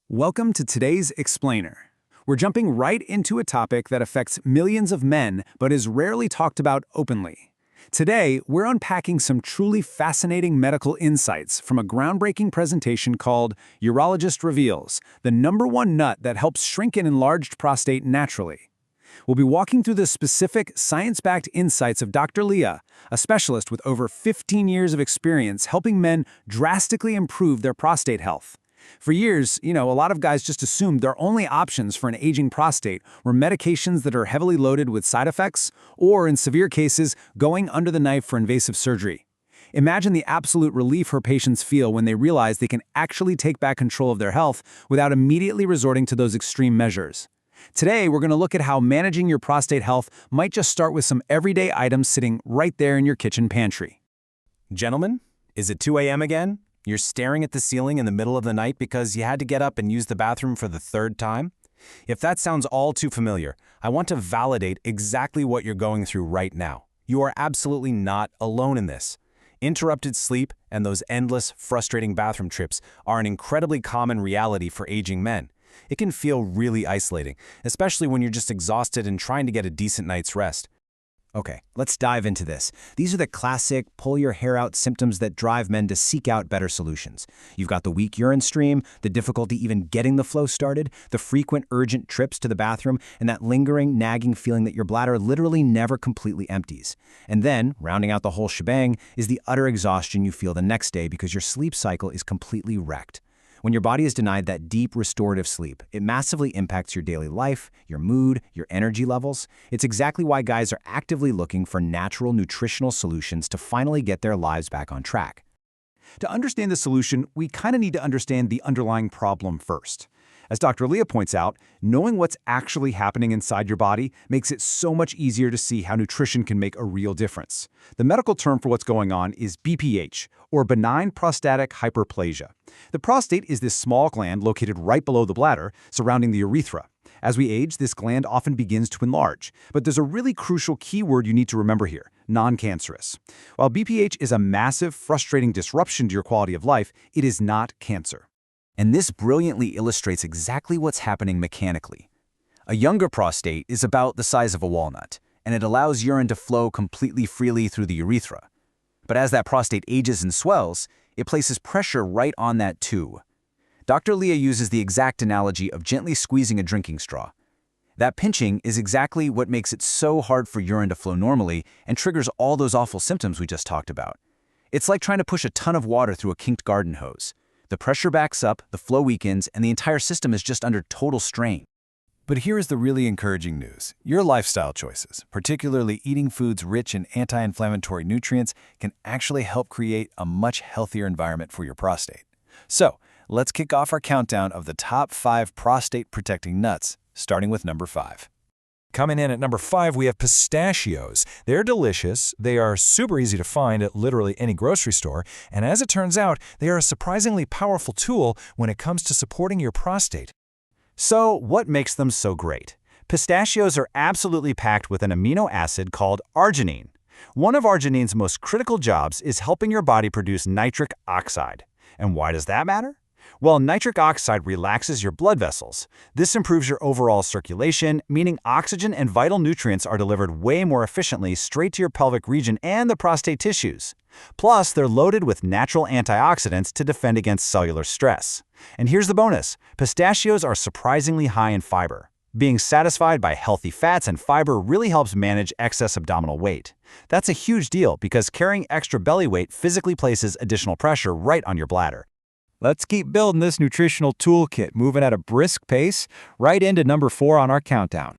Welcome to today's Explainer. We're jumping right into a topic that affects millions of men but is rarely talked about openly. Today, we're unpacking some truly fascinating medical insights from a groundbreaking presentation called Urologist Reveals, the #1 nut that helps shrink an enlarged prostate naturally. We'll be walking through the specific science-backed insights of Dr. Leah, a specialist with over 15 years of experience helping men drastically improve their prostate health. For years, a lot of guys just assumed their only options for an aging prostate were medications that are heavily loaded with side effects, or in severe cases, going under the knife for invasive surgery. Imagine the absolute relief her patients feel when they realize they can actually take back control of their health without immediately resorting to those extreme measures. Today, we're going to look at how managing your prostate health might just start with some everyday items sitting right there in your kitchen pantry. Gentlemen, is it 2 a.m. again? You're staring at the ceiling in the middle of the night because you had to get up and use the bathroom for the third time? If that sounds all too familiar, I want to validate exactly what you're going through right now. You are absolutely not alone in this. Interrupted sleep and those endless, frustrating bathroom trips are an incredibly common reality for aging men. It can feel really isolating, especially when you're just exhausted and trying to get a decent night's rest. Okay, let's dive into this. These are the classic pull-your-hair-out symptoms that drive men to seek out better solutions. You've got the weak urine stream, the difficulty even getting the flow started, the frequent urgent trips to the bathroom, and that lingering, nagging feeling that your bladder literally never completely empties. And then, rounding out the whole shebang, is the utter exhaustion you feel the next day because your sleep cycle is completely wrecked. When your body is denied that deep restorative sleep, it massively impacts your daily life, your mood, your energy levels. It's exactly why guys are actively looking for natural nutritional solutions to finally get their lives back on track. To understand the solution, we kind of need to understand the underlying problem first. As Dr. Leah points out, knowing what's actually happening inside your body makes it so much easier to see how nutrition can make a real difference. The medical term for what's going on is BPH, or benign prostatic hyperplasia. The prostate is this small gland located right below the bladder, surrounding the urethra. As we age, this gland often begins to enlarge. But there's a really crucial key word you need to remember here: non-cancerous. While BPH is a massive, frustrating disruption to your quality of life, it is not cancer. And this brilliantly illustrates exactly what's happening mechanically. A younger prostate is about the size of a walnut, and it allows urine to flow completely freely through the urethra. But as that prostate ages and swells, it places pressure right on that too. Dr. Leah uses the exact analogy of gently squeezing a drinking straw. That pinching is exactly what makes it so hard for urine to flow normally and triggers all those awful symptoms we just talked about. It's like trying to push a ton of water through a kinked garden hose. The pressure backs up, the flow weakens, and the entire system is just under total strain. But here is the really encouraging news. Your lifestyle choices, particularly eating foods rich in anti-inflammatory nutrients, can actually help create a much healthier environment for your prostate. So, let's kick off our countdown of the top 5 prostate-protecting nuts, starting with number 5. Coming in at number 5, we have pistachios. They're delicious, they are super easy to find at literally any grocery store, and as it turns out, they are a surprisingly powerful tool when it comes to supporting your prostate. So, what makes them so great? Pistachios are absolutely packed with an amino acid called arginine. One of arginine's most critical jobs is helping your body produce nitric oxide. And why does that matter? Well, nitric oxide relaxes your blood vessels. This improves your overall circulation, meaning oxygen and vital nutrients are delivered way more efficiently straight to your pelvic region and the prostate tissues. Plus, they're loaded with natural antioxidants to defend against cellular stress. And here's the bonus: pistachios are surprisingly high in fiber. Being satisfied by healthy fats and fiber really helps manage excess abdominal weight. That's a huge deal because carrying extra belly weight physically places additional pressure right on your bladder. Let's keep building this nutritional toolkit, moving at a brisk pace, right into number 4 on our countdown.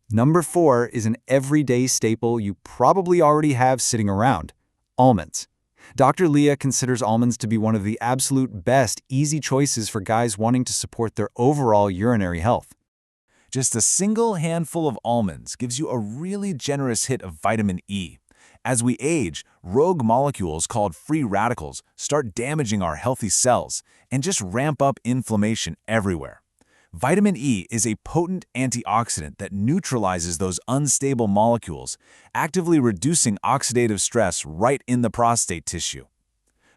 Number 4 is an everyday staple you probably already have sitting around: almonds. Dr. Leah considers almonds to be one of the absolute best, easy choices for guys wanting to support their overall urinary health. Just a single handful of almonds gives you a really generous hit of vitamin E. As we age, rogue molecules called free radicals start damaging our healthy cells and just ramp up inflammation everywhere. Vitamin E is a potent antioxidant that neutralizes those unstable molecules, actively reducing oxidative stress right in the prostate tissue.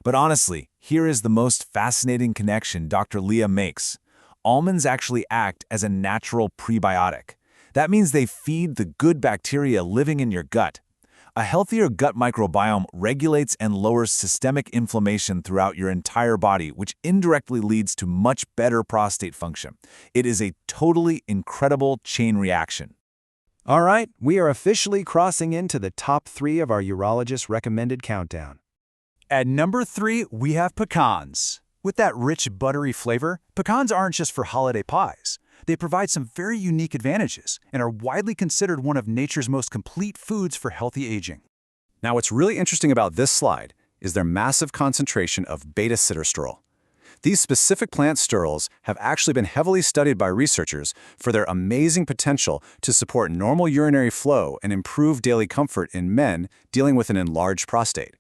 But honestly, here is the most fascinating connection Dr. Leah makes. almonds actually act as a natural prebiotic. That means they feed the good bacteria living in your gut. A healthier gut microbiome regulates and lowers systemic inflammation throughout your entire body, which indirectly leads to much better prostate function. It is a totally incredible chain reaction. All right, we are officially crossing into the top 3 of our urologist recommended countdown. At number 3, we have pecans. With that rich, buttery flavor, pecans aren't just for holiday pies. They provide some very unique advantages and are widely considered one of nature's most complete foods for healthy aging. Now, what's really interesting about this slide is their massive concentration of Beta-Sitosterol. These specific plant sterols have actually been heavily studied by researchers for their amazing potential to support normal urinary flow and improve daily comfort in men dealing with an enlarged prostate.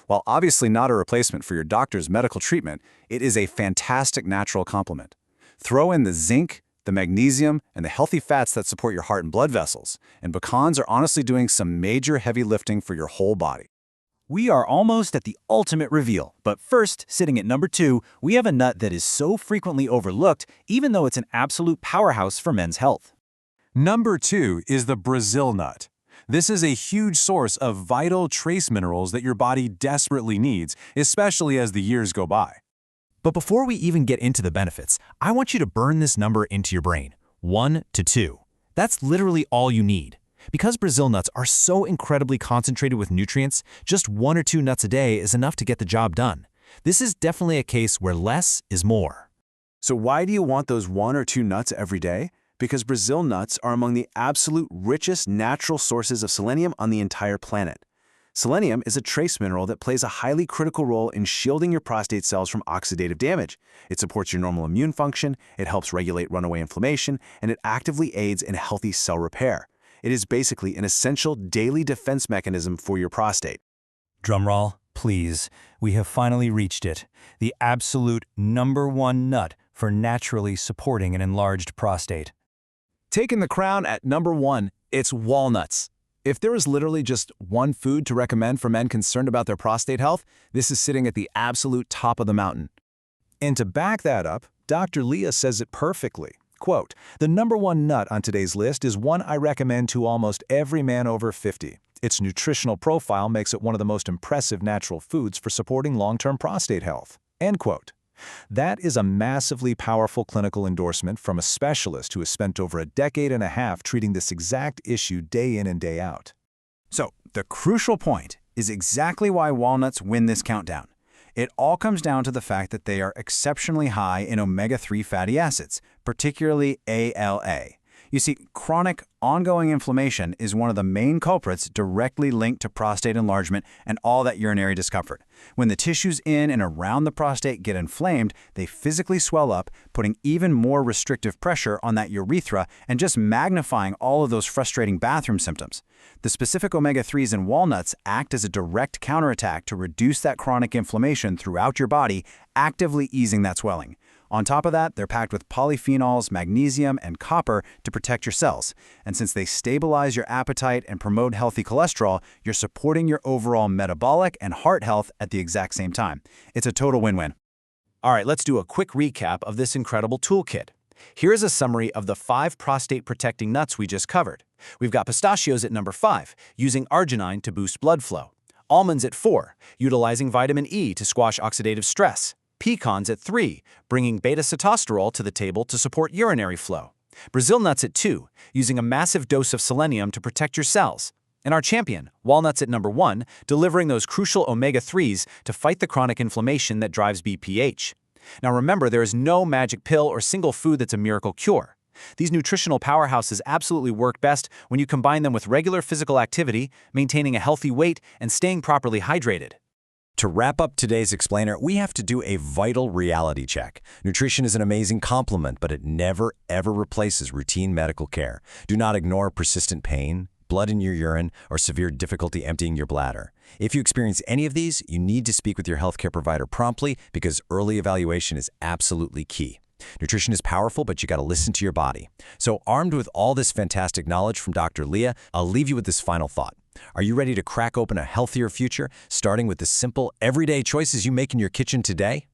While obviously not a replacement for your doctor's medical treatment, it is a fantastic natural complement. Throw in the zinc, the magnesium, and the healthy fats that support your heart and blood vessels, and pecans are honestly doing some major heavy lifting for your whole body. We are almost at the ultimate reveal, but first, sitting at number 2, we have a nut that is so frequently overlooked, even though it's an absolute powerhouse for men's health. Number 2 is the Brazil nut. This is a huge source of vital trace minerals that your body desperately needs, especially as the years go by. But before we even get into the benefits, I want you to burn this number into your brain, 1 to 2. That's literally all you need. Because Brazil nuts are so incredibly concentrated with nutrients, just 1 or 2 nuts a day is enough to get the job done. This is definitely a case where less is more. So why do you want those 1 or 2 nuts every day? Because Brazil nuts are among the absolute richest natural sources of selenium on the entire planet. Selenium is a trace mineral that plays a highly critical role in shielding your prostate cells from oxidative damage. It supports your normal immune function, it helps regulate runaway inflammation, and it actively aids in healthy cell repair. It is basically an essential daily defense mechanism for your prostate. Drumroll, please. We have finally reached it. The absolute number 1 nut for naturally supporting an enlarged prostate. Taking the crown at number 1, it's walnuts. If there is literally just one food to recommend for men concerned about their prostate health, this is sitting at the absolute top of the mountain. And to back that up, Dr. Leah says it perfectly. Quote, "The number 1 nut on today's list is one I recommend to almost every man over 50. Its nutritional profile makes it one of the most impressive natural foods for supporting long-term prostate health." End quote. That is a massively powerful clinical endorsement from a specialist who has spent over a decade and a half treating this exact issue day in and day out. So, the crucial point is exactly why walnuts win this countdown. It all comes down to the fact that they are exceptionally high in omega-3 fatty acids, particularly ALA. You see, chronic, ongoing inflammation is one of the main culprits directly linked to prostate enlargement and all that urinary discomfort. When the tissues in and around the prostate get inflamed, they physically swell up, putting even more restrictive pressure on that urethra and just magnifying all of those frustrating bathroom symptoms. The specific omega-3s in walnuts act as a direct counterattack to reduce that chronic inflammation throughout your body, actively easing that swelling. On top of that, they're packed with polyphenols, magnesium, and copper to protect your cells. And since they stabilize your appetite and promote healthy cholesterol, you're supporting your overall metabolic and heart health at the exact same time. It's a total win-win. All right, let's do a quick recap of this incredible toolkit. Here is a summary of the 5 prostate-protecting nuts we just covered. We've got pistachios at number 5, using arginine to boost blood flow. Almonds at 4, utilizing vitamin E to squash oxidative stress. Pecans at 3, bringing beta-sitosterol to the table to support urinary flow. Brazil nuts at 2, using a massive dose of selenium to protect your cells. And our champion, walnuts at number 1, delivering those crucial omega-3s to fight the chronic inflammation that drives BPH. Now remember, there is no magic pill or single food that's a miracle cure. These nutritional powerhouses absolutely work best when you combine them with regular physical activity, maintaining a healthy weight, and staying properly hydrated. To wrap up today's explainer, we have to do a vital reality check. Nutrition is an amazing complement, but it never, ever replaces routine medical care. Do not ignore persistent pain, blood in your urine, or severe difficulty emptying your bladder. If you experience any of these, you need to speak with your healthcare provider promptly because early evaluation is absolutely key. Nutrition is powerful, but you got to listen to your body. So armed with all this fantastic knowledge from Dr. Leah, I'll leave you with this final thought. Are you ready to crack open a healthier future, starting with the simple, everyday choices you make in your kitchen today?